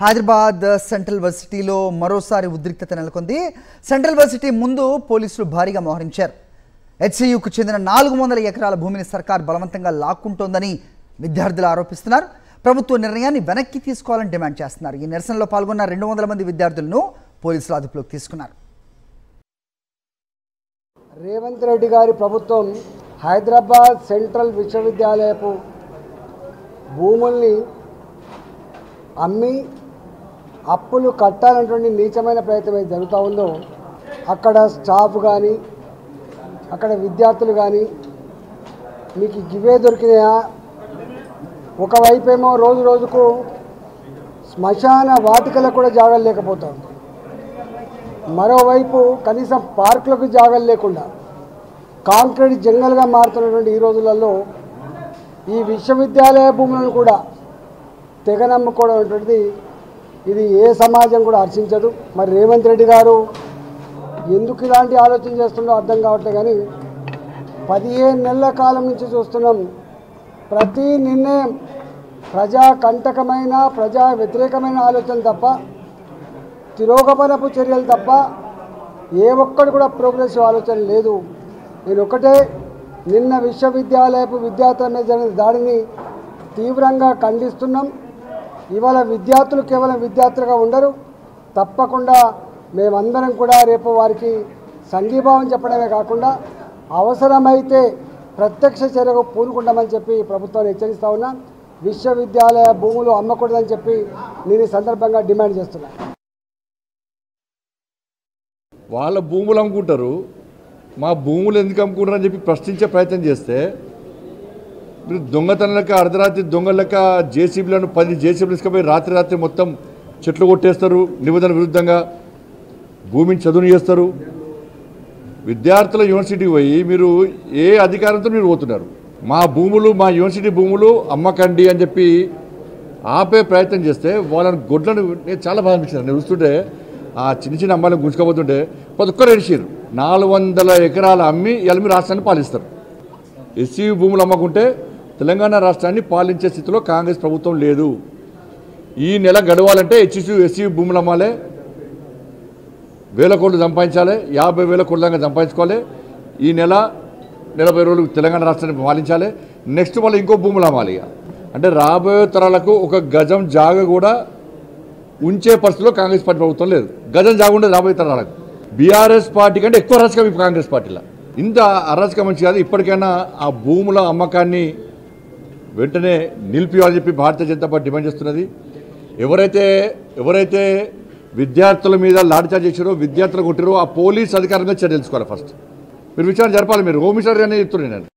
Hyderabad central వర్సిటీలో మరోసారి ఉద్రిక్తత నెలకొంది. సెంట్రల్ వర్సిటీ ముందు పోలీసులు భారీగా మోహరించారు. హెచ్సియుకు చెందిన 400 ఎకరాల భూమిని సర్కార్ బలవంతంగా లాక్కుంటోందని విద్యార్థులు ఆరోపిస్తున్నారు. ప్రభుత్వ నిర్ణయాన్ని వెనక్కి తీసుకోవాలని డిమాండ్ చేస్తున్నారు. ఈ నిరసనలో పాల్గొన్న 200 మంది విద్యార్థులను పోలీసులు అదుపులోకి తీసుకున్నారు. రేవంత్ రెడ్డి గారి ప్రభుత్వం హైదరాబాద్ సెంట్రల్ విశ్వవిద్యాలయపు భూముల్ని అమ్మి అప్పులు కట్టాలన్నటువంటి నీచమైన ప్రయత్నం ఏది జరుగుతూ ఉందో అక్కడ స్టాఫ్ కానీ అక్కడ విద్యార్థులు కానీ మీకు ఇవే దొరికినాయా? ఒకవైపేమో రోజు రోజుకు శ్మశాన వాటికలకు కూడా జాగాలు లేకపోతాం, మరోవైపు కనీసం పార్కులకు జాగాలు లేకుండా కాంక్రీట్ జంగల్గా మారుతున్నటువంటి ఈ రోజులలో ఈ విశ్వవిద్యాలయ భూములను కూడా తెగ నమ్ముకోవడం అనేటువంటిది ఇది ఏ సమాజం కూడా హర్షించదు. మరి రేవంత్ రెడ్డి గారు ఎందుకు ఇలాంటి ఆలోచన చేస్తుండో అర్థం కావట్లేదు. కానీ 15 నెలల కాలం నుంచి చూస్తున్నాం, ప్రతి నిర్ణయం ప్రజాకంటకమైన ప్రజా వ్యతిరేకమైన ఆలోచన తప్ప, తిరోగమనపు చర్యలు తప్ప ఏ ఒక్కటి కూడా ప్రోగ్రెసివ్ ఆలోచన లేదు. నేను ఒకటే, నిన్న విశ్వవిద్యాలయపు విద్యార్థుల మీద జరిగిన దాడిని తీవ్రంగా ఖండిస్తున్నాం. ఇవాళ విద్యార్థులు కేవలం విద్యార్థులుగా ఉండరు, తప్పకుండా మేమందరం కూడా రేపు వారికి సంఘీభావం చెప్పడమే కాకుండా అవసరమైతే ప్రత్యక్ష చర్యకు పూనుకుంటామని చెప్పి ప్రభుత్వాన్ని హెచ్చరిస్తూ ఉన్నా. విశ్వవిద్యాలయ భూములు అమ్మకూడదని చెప్పి నేను ఈ సందర్భంగా డిమాండ్ చేస్తున్నా. వాళ్ళ భూములు అమ్ముకుంటారు, మా భూములు ఎందుకు అమ్ముకుంటారు అని చెప్పి ప్రశ్నించే ప్రయత్నం చేస్తే మీరు దొంగతనం లెక్క అర్ధరాత్రి దొంగల లెక్క జేసీబీలను 10 జేసీబీలు తీసుకుపోయి రాత్రి మొత్తం చెట్లు కొట్టేస్తారు, నిబంధనల విరుద్ధంగా భూమిని చదువుని చేస్తారు. విద్యార్థుల యూనివర్సిటీకి పోయి మీరు ఏ అధికారంతో మీరు పోతున్నారు? మా భూములు, మా యూనివర్సిటీ భూములు అమ్మకండి అని చెప్పి ఆపే ప్రయత్నం చేస్తే వాళ్ళని గొడ్లను నేను చాలా బాగా అనిపించాను. నేను చూస్తుంటే ఆ చిన్న అమ్మాయిలను గుంజుకోబోతుంటే ప్రతి ఒక్కరు ఎడిచారు. 400 ఎకరాలు అమ్మి ఎల్మి రాష్ట్రాన్ని పాలిస్తారు. హెచ్సియు భూములు అమ్మకుంటే తెలంగాణ రాష్ట్రాన్ని పాలించే స్థితిలో కాంగ్రెస్ ప్రభుత్వం లేదు. ఈ నెల గడవాలంటే హెచ్సియు భూములు అమ్మాలి, 1000 కోట్లు సంపాదించాలి, 50,000 కోట్ల దాకా సంపాదించుకోవాలి. ఈ నెల 40 రోజులు తెలంగాణ రాష్ట్రాన్ని పాలించాలి. నెక్స్ట్ మళ్ళీ ఇంకో భూములు అమ్మాలి. అంటే రాబోయే తరాలకు ఒక గజం జాగ కూడా ఉంచే పరిస్థితిలో కాంగ్రెస్ పార్టీ ప్రభుత్వం లేదు. గజం జాగ ఉండేది రాబోయే తరాలకు. బీఆర్ఎస్ పార్టీ కంటే ఎక్కువ అరాచకం ఇప్పుడు కాంగ్రెస్ పార్టీలో. ఇంత అరాచకం మంచి కాదు. ఇప్పటికైనా ఆ భూముల అమ్మకాన్ని వెంటనే నిలిపియాలని చెప్పి భారతీయ జనతా పార్టీ డిమాండ్ చేస్తున్నది. ఎవరైతే విద్యార్థుల మీద లాఠీచార్జ్ చేశారో, విద్యార్థులు కొట్టారో ఆ పోలీస్ అధికారులుగా చర్య తెలుసుకోవాలి. ఫస్ట్ మీరు విచారణ జరపాలి. మీరు హోమ్ మినిస్టర్ అనేది చెప్తున్నాను నేను.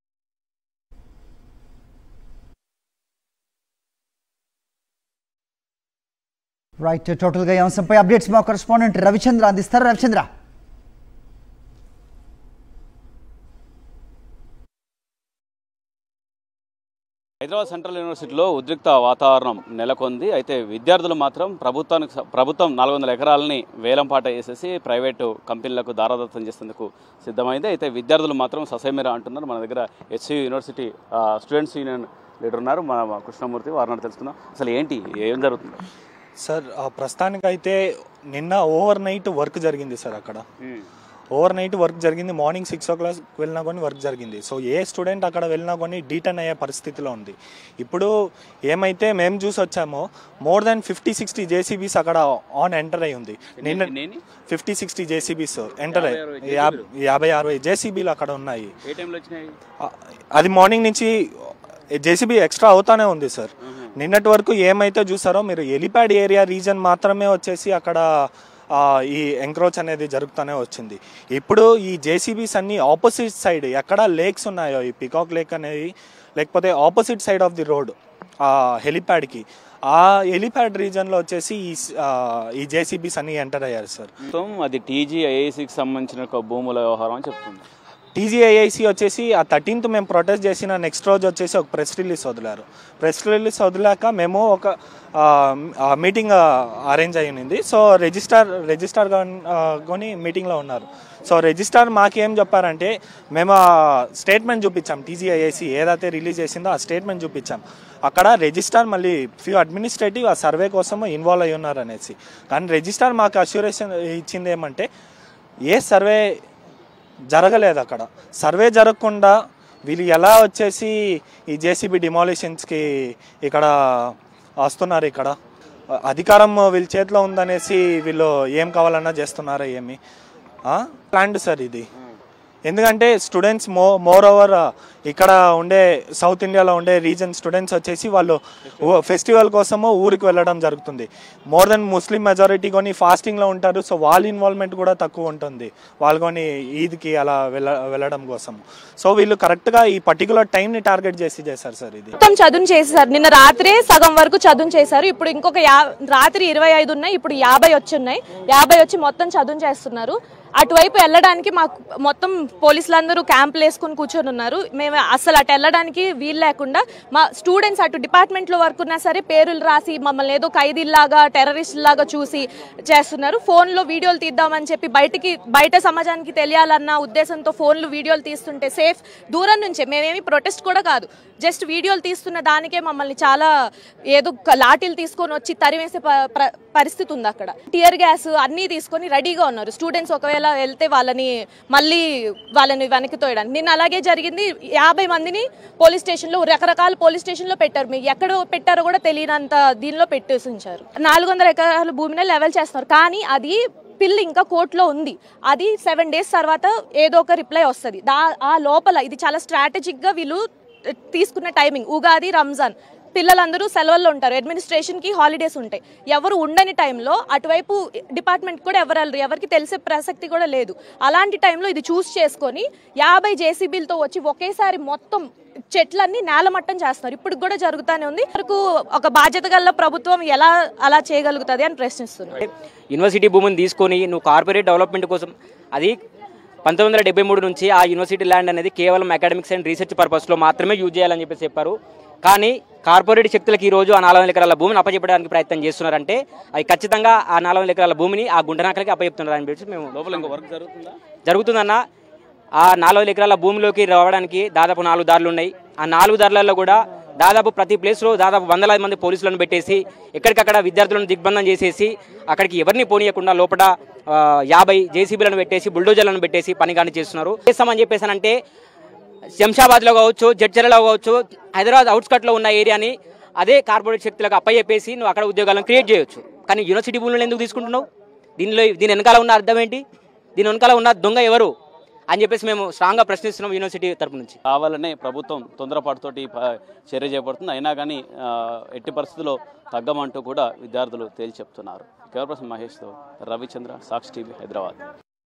రైట్, టోటల్గా ఈ అంశంపై అప్డేట్స్ మా కరెస్పాండెంట్ రవిచంద్ర అందిస్తారు. రవిచంద్ర, హైదరాబాద్ సెంట్రల్ యూనివర్సిటీలో ఉద్రిక్త వాతావరణం నెలకొంది. అయితే విద్యార్థులు మాత్రం ప్రభుత్వం 400 ఎకరాలని వేలంపాట వేసేసి ప్రైవేటు కంపెనీలకు దారాదత్తం చేసేందుకు సిద్ధమైంది. అయితే విద్యార్థులు మాత్రం ససేమిరా అంటున్నారు. మన దగ్గర HCU university students union leader ఉన్నారు, మన కృష్ణమూర్తి, వారిని తెలుసుకుందాం. అసలు ఏంటి, ఏం జరుగుతుంది సార్? ప్రస్తుతానికైతే నిన్న ఓవర్ నైట్ వర్క్ జరిగింది సార్. అక్కడ ఓవర్ నైట్ వర్క్ జరిగింది. మార్నింగ్ 6 o'clock వెళ్ళినా కానీ వర్క్ జరిగింది. సో ఏ స్టూడెంట్ అక్కడ వెళ్ళినా కానీ డీటర్న్ అయ్యే పరిస్థితిలో ఉంది. ఇప్పుడు ఏమైతే మేము చూసి వచ్చామో మోర్ దాన్ 50-60 జేసీబీస్ అక్కడ ఎంటర్ అయి ఉంది. నిన్న 50-60 జేసీబీస్ ఎంటర్ అయ్యి 50-60 జేసీబీలు అక్కడ ఉన్నాయి. అది మార్నింగ్ నుంచి జేసీబీ ఎక్స్ట్రా అవుతానే ఉంది సార్. నిన్నటి వరకు ఏమైతే చూసారో మీరు ఎలిప్యాడ్ ఏరియా రీజన్ మాత్రమే వచ్చేసి అక్కడ ఈ ఎంక్రోచ్ అనేది జరుగుతూనే వచ్చింది. ఇప్పుడు ఈ జేసీబీస్ అన్ని ఆపోజిట్ సైడ్ ఎక్కడ లేక్స్ ఉన్నాయో, ఈ పికాక్ లేక్ అనేది, లేకపోతే opposite side of the road హెలిప్యాడ్కి, ఆ హెలిప్యాడ్ రీజన్లో వచ్చేసి ఈ జేసీబీస్ అన్ని ఎంటర్ అయ్యారు సార్. అది టీజీఐఐసికి సంబంధించిన భూముల వ్యవహారం అని చెప్తుంది. టీజీఐఐసి వచ్చేసి ఆ 13th మేము ప్రొటెస్ట్ చేసిన నెక్స్ట్ రోజు వచ్చేసి ఒక ప్రెస్ రిలీజ్ వదిలారు. ప్రెస్ రిలీజ్ వదిలాక మేము ఒక మీటింగ్ అరేంజ్ అయ్యింది. సో రిజిస్టార్ కొని మీటింగ్లో ఉన్నారు. సో రిజిస్టార్ మాకేం చెప్పారంటే, మేము స్టేట్మెంట్ చూపించాం, టీజీఐఐసి ఏదైతే రిలీజ్ చేసిందో ఆ స్టేట్మెంట్ చూపించాం. అక్కడ రిజిస్ట్రార్ మళ్ళీ ఫ్యూ అడ్మినిస్ట్రేటివ్ ఆ సర్వే కోసం ఇన్వాల్వ్ అయ్యి ఉన్నారు అనేసి. కానీ రిజిస్ట్రార్ మాకు అష్యూరేషన్ ఇచ్చింది ఏమంటే ఏ సర్వే జరగలేదు. అక్కడ సర్వే జరగకుండా వీళ్ళు ఎలా వచ్చేసి ఈ జేసీబీ డిమాలిషన్స్కి ఇక్కడ వస్తున్నారు. ఇక్కడ అధికారం వీళ్ళ చేతిలో ఉందనేసి వీళ్ళు ఏం కావాలన్నా చేస్తున్నారా ఏమి ప్లాండ్ సార్ ఇది. ఎందుకంటే స్టూడెంట్స్ మోర్ ఓవర్ ఇక్కడ ఉండే సౌత్ ఇండియాలో ఉండే రీజన్ స్టూడెంట్స్ వచ్చేసి వాళ్ళు ఫెస్టివల్ కోసము ఊరికి వెళ్ళడం జరుగుతుంది. మోర్ దెన్ ముస్లిం మెజారిటీ కొని ఫాస్టింగ్లో ఉంటారు. సో వాళ్ళ ఇన్వాల్వ్మెంట్ కూడా తక్కువ ఉంటుంది వాళ్ళు కొని ఈద్కి అలా వెళ్ళడం కోసం. సో వీళ్ళు కరెక్ట్గా ఈ పర్టికులర్ టైంని టార్గెట్ చేశారు సార్. ఇది మొత్తం చదువు చేశారు. నిన్న రాత్రే సగం వరకు చదువు చేశారు. ఇప్పుడు ఇంకొక రాత్రి 25 ఉన్నాయి, ఇప్పుడు 50 వచ్చి ఉన్నాయి. 50 వచ్చి మొత్తం చదువు చేస్తున్నారు. అటువైపు వెళ్ళడానికి మాకు మొత్తం పోలీసులందరూ క్యాంపులు వేసుకుని కూర్చొని ఉన్నారు. మేము అసలు అటు వెళ్ళడానికి వీలు లేకుండా మా స్టూడెంట్స్ అటు డిపార్ట్మెంట్లో వర్క్ ఉన్నా సరే పేర్లు రాసి మమ్మల్ని ఏదో ఖైదీల్లాగా టెర్రరిస్టులాగా చూసి చేస్తున్నారు. ఫోన్లో వీడియోలు తీద్దామని చెప్పి బయట సమాజానికి తెలియాలన్న ఉద్దేశంతో ఫోన్లు వీడియోలు తీస్తుంటే సేఫ్ దూరం నుంచే, మేమేమి ప్రొటెస్ట్ కూడా కాదు, జస్ట్ వీడియోలు తీస్తున్న దానికే మమ్మల్ని చాలా ఏదో లాఠీలు తీసుకొని వచ్చి తరివేసే పరిస్థితి ఉంది. అక్కడ టియర్ గ్యాస్ అన్నీ తీసుకొని రెడీగా ఉన్నారు. స్టూడెంట్స్ ఒకవేళ వెళ్తే వాళ్ళని వెనక్కి తోయడానికి. నిన్న అలాగే జరిగింది. 50 మందిని పోలీస్ స్టేషన్లో రకరకాల పోలీస్ స్టేషన్లో పెట్టారు. మీకు ఎక్కడ పెట్టారో కూడా తెలియనంత దీనిలో పెట్టేసి ఉంచారు. 400 ఎకరాల భూమిని లెవెల్ చేస్తున్నారు. కానీ అది పిల్ ఇంకా కోర్టులో ఉంది. అది 7 days తర్వాత ఏదో ఒక రిప్లై వస్తుంది. ఆ లోపల ఇది చాలా స్ట్రాటజిక్గా వీళ్ళు తీసుకున్న టైమింగ్. ఉగాది, రంజాన్ పిల్లలందరూ సెలవుల్లో ఉంటారు, అడ్మినిస్ట్రేషన్కి హాలిడేస్ ఉంటాయి. ఎవరు ఉండని టైంలో అటువైపు డిపార్ట్మెంట్ కూడా ఎవరికి తెలిసే ప్రసక్తి కూడా లేదు. అలాంటి టైంలో ఇది చూస్ చేసుకొని 50 జేసీబీలతో వచ్చి ఒకేసారి మొత్తం చెట్లన్నీ నేలమట్టం చేస్తున్నారు. ఇప్పుడు కూడా జరుగుతూనే ఉంది. వరకు ఒక బాధ్యత గల ప్రభుత్వం ఎలా అలా చేయగలుగుతుంది అని ప్రశ్నిస్తున్నారు. యూనివర్సిటీ భూమిని తీసుకొని నువ్వు కార్పొరేట్ డెవలప్మెంట్ కోసం, అది 1973 నుంచి ఆ యూనివర్సిటీ ల్యాండ్ అనేది కేవలం అకాడమిక్స్ అండ్ రీసెర్చ్ పర్పస్లో మాత్రమే యూజ్ చేయాలని చెప్పేసి చెప్పారు. కానీ కార్పొరేట్ శక్తులకు ఈరోజు ఆ 400 ఎకరాల భూమిని అప్పచెప్పడానికి ప్రయత్నం చేస్తున్నారంటే అది ఖచ్చితంగా ఆ 400 ఎకరాల భూమిని ఆ గుంటనాకలకి అప్పచెప్తున్నారని చెప్పి మేము లోపల ఇంకో వర్క్ జరుగుతుందన్న. ఆ 400 ఎకరాల భూమిలోకి రావడానికి దాదాపు 4 దారులు ఉన్నాయి. ఆ 4 దారులలో కూడా దాదాపు ప్రతి ప్లేస్లో దాదాపు 100 మంది పోలీసులను పెట్టేసి ఎక్కడికక్కడ విద్యార్థులను దిగ్బంధం చేసేసి అక్కడికి ఎవరిని పోనీయకుండా లోపల 50 జేసీబీలను పెట్టేసి బుల్డోజర్లను పెట్టేసి పని కానీ చేస్తున్నారు. చేస్తామని చెప్పేసానంటే శంషాబాద్లో కావచ్చు, జడ్చర్లలో కావచ్చు, హైదరాబాద్ అవుట్స్కట్లో ఉన్న ఏరియాని అదే కార్పొరేట్ శక్తులకు అప్పయ్యేసి నువ్వు అక్కడ ఉద్యోగాలను క్రియేట్ చేయొచ్చు. కానీ యూనివర్సిటీ భూములను ఎందుకు తీసుకుంటున్నావు? దీని వెనకాల ఉన్న అర్థం ఏంటి? దీని వెనకాల ఉన్న దొంగ ఎవరు అని చెప్పేసి మేము స్ట్రాంగ్గా ప్రశ్నిస్తున్నాం యూనివర్సిటీ తరపు నుంచి. కావాలనే ప్రభుత్వం తొందరపాటుతోటి చర్య చేపడుతుంది. అయినా కానీ ఎట్టి పరిస్థితుల్లో తగ్గమంటూ కూడా విద్యార్థులు తేల్చి చెప్తున్నారు. కేవలం మహేష్తో రవిచంద్ర, సాక్షి టీవీ, హైదరాబాద్.